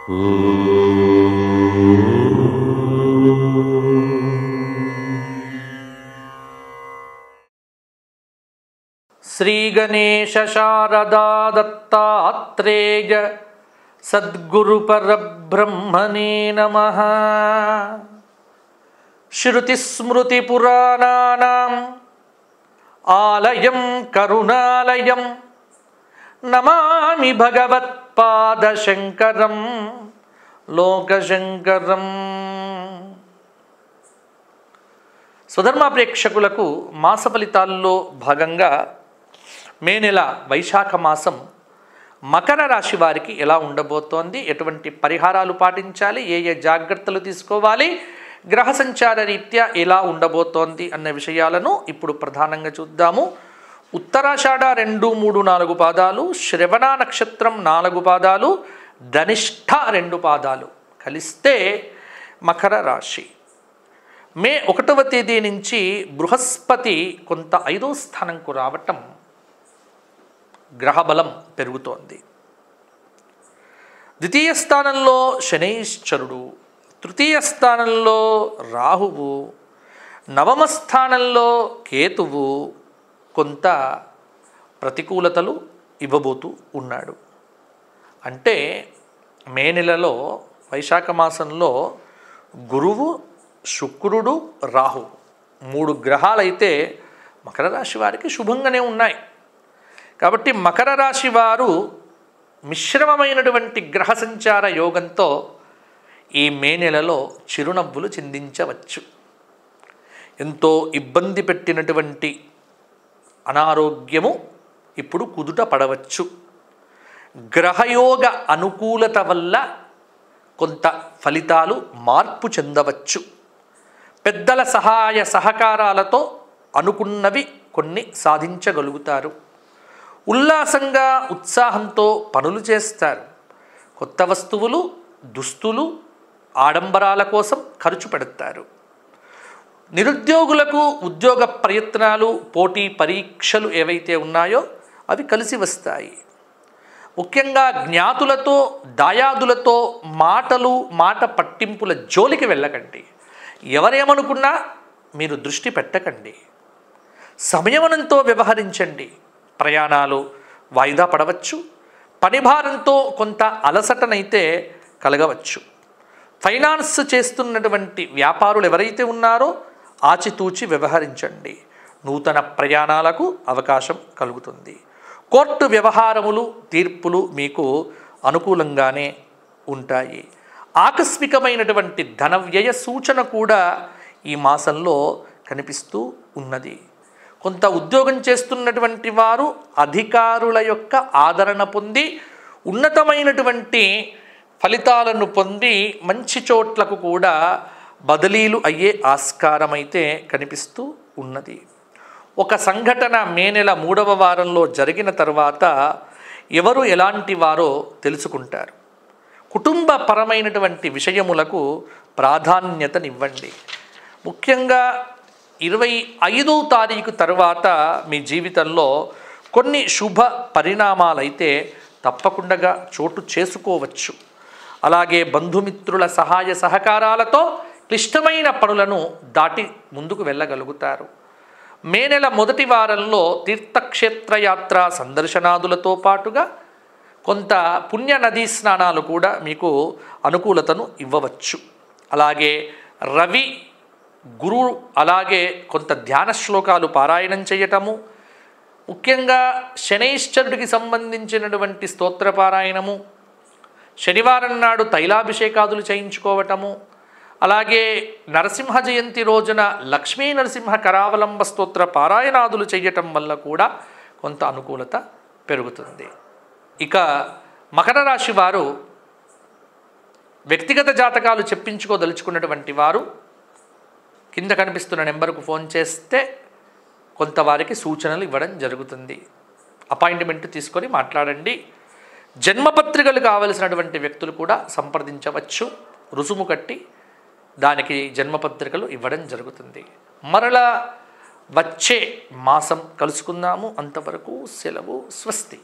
శ్రీ గణేశ శారదా దత్తాత్రేయ సద్గురు పరబ్రహ్మణే నమః. శృతిస్మృతి పురాణానాం ఆలయం కరుణాలయం నమామి భగవత్పాదశంకరం లోకశంకరం. స్వధర్మ ప్రేక్షకులకు మాస ఫలితాల్లో భాగంగా మే నెల వైశాఖ మాసం మకర రాశి వారికి ఎలా ఉండబోతోంది, ఎటువంటి పరిహారాలు పాటించాలి, ఏ ఏ జాగ్రత్తలు తీసుకోవాలి, గ్రహ సంచార రీత్యా ఎలా ఉండబోతోంది అన్న విషయాలను ఇప్పుడు ప్రధానంగా చూద్దాము. ఉత్తరాషాఢ 2, 3, 4 పాదాలు, శ్రవణ నక్షత్రం 4 పాదాలు, ధనిష్ఠ 2 పాదాలు కలిస్తే మకర రాశి. మే 1వ తేదీ నుంచి బృహస్పతి కొంత 5వ స్థానంకు రావటం గ్రహబలం పెరుగుతోంది. ద్వితీయ స్థానంలో శనైశ్చరుడు, తృతీయ స్థానంలో రాహువు, నవమ స్థానంలో కేతువు కొంత ప్రతికూలతలు ఇవ్వబోతూ ఉన్నాడు. అంటే మే నెలలో వైశాఖ మాసంలో గురువు, శుక్రుడు, రాహు 3 గ్రహాలైతే మకర రాశి వారికి శుభంగానే ఉన్నాయి. కాబట్టి మకర రాశి వారు మిశ్రమమైనటువంటి గ్రహ సంచార యోగంతో ఈ మే నెలలో చిరునవ్వులు చిందించవచ్చు. ఎంతో ఇబ్బంది పెట్టినటువంటి అనారోగ్యము ఇప్పుడు కుదుట పడవచ్చు. గ్రహయోగ అనుకూలత వల్ల కొంత ఫలితాలు మార్పు చెందవచ్చు. పెద్దల సహాయ సహకారాలతో అనుకున్నవి కొన్ని సాధించగలుగుతారు. ఉల్లాసంగా ఉత్సాహంతో పనులు చేస్తారు. కొత్త వస్తువులు, దుస్తులు, ఆడంబరాల కోసం ఖర్చు పెడతారు. నిరుద్యోగులకు ఉద్యోగ ప్రయత్నాలు, పోటీ పరీక్షలు ఏవైతే ఉన్నాయో అవి కలిసి వస్తాయి. ముఖ్యంగా జ్ఞాతులతో, దాయాదులతో మాట పట్టింపుల జోలికి వెళ్ళకండి. ఎవరేమనుకున్నా మీరు దృష్టి పెట్టకండి. సంయమనంతో వ్యవహరించండి. ప్రయాణాలు వాయిదా పడవచ్చు. పనిభారంతో కొంత అలసటనైతే కలగవచ్చు. ఫైనాన్స్ చేస్తున్నటువంటి వ్యాపారులు ఎవరైతే ఉన్నారో ఆచితూచి వ్యవహరించండి. నూతన ప్రయాణాలకు అవకాశం కలుగుతుంది. కోర్టు వ్యవహారములు, తీర్పులు మీకు అనుకూలంగానే ఉంటాయి. ఆకస్మికమైనటువంటి ధన వ్యయ సూచన కూడా ఈ మాసంలో కనిపిస్తూ ఉన్నది. కొంత ఉద్యోగం చేస్తున్నటువంటి వారు అధికారుల యొక్క ఆదరణ పొంది ఉన్నతమైనటువంటి ఫలితాలను పొంది మంచి చోట్లకు కూడా బదిలీలు అయ్యే ఆస్కారం అయితే కనిపిస్తూ ఉన్నది. ఒక సంఘటన మే నెల 3వ వారంలో జరిగిన తర్వాత ఎవరు ఎలాంటి వారో తెలుసుకుంటారు. కుటుంబ పరమైనటువంటి విషయములకు ప్రాధాన్యతనివ్వండి. ముఖ్యంగా 25వ తారీఖు తర్వాత మీ జీవితంలో కొన్ని శుభ పరిణామాలైతే తప్పకుండా చోటు చేసుకోవచ్చు. అలాగే బంధుమిత్రుల సహాయ సహకారాలతో క్లిష్టమైన పనులను దాటి ముందుకు వెళ్ళగలుగుతారు. మే నెల 1వ వారంలో తీర్థక్షేత్రయాత్ర సందర్శనాదులతో పాటుగా కొంత పుణ్య నదీ స్నానాలు కూడా మీకు అనుకూలతను ఇవ్వవచ్చు. అలాగే రవి, గురు, అలాగే కొంత ధ్యాన శ్లోకాలు పారాయణం చేయటము, ముఖ్యంగా శనైశ్చరుడికి సంబంధించినటువంటి స్తోత్ర పారాయణము, శనివారం నాడు తైలాభిషేకాదులు చేయించుకోవటము, అలాగే నరసింహ జయంతి రోజున లక్ష్మీ నరసింహ కరావలంబ స్తోత్ర పారాయణాదులు చేయటం వల్ల కూడా కొంత అనుకూలత పెరుగుతుంది. ఇక మకర రాశి వారు వ్యక్తిగత జాతకాలు చెప్పించుకోదలుచుకున్నటువంటి వారు కింద కనిపిస్తున్న నెంబర్కు ఫోన్ చేస్తే కొంతవారికి సూచనలు ఇవ్వడం జరుగుతుంది. అపాయింట్మెంట్ తీసుకొని మాట్లాడండి. జన్మపత్రికలు కావలసినటువంటి వ్యక్తులు కూడా సంప్రదించవచ్చు. రుసుము కట్టి దానికి జన్మపత్రికలు ఇవ్వడం జరుగుతుంది. మరలా వచ్చే మాసం కలుసుకుందాము. అంతవరకు సెలవు. స్వస్తి.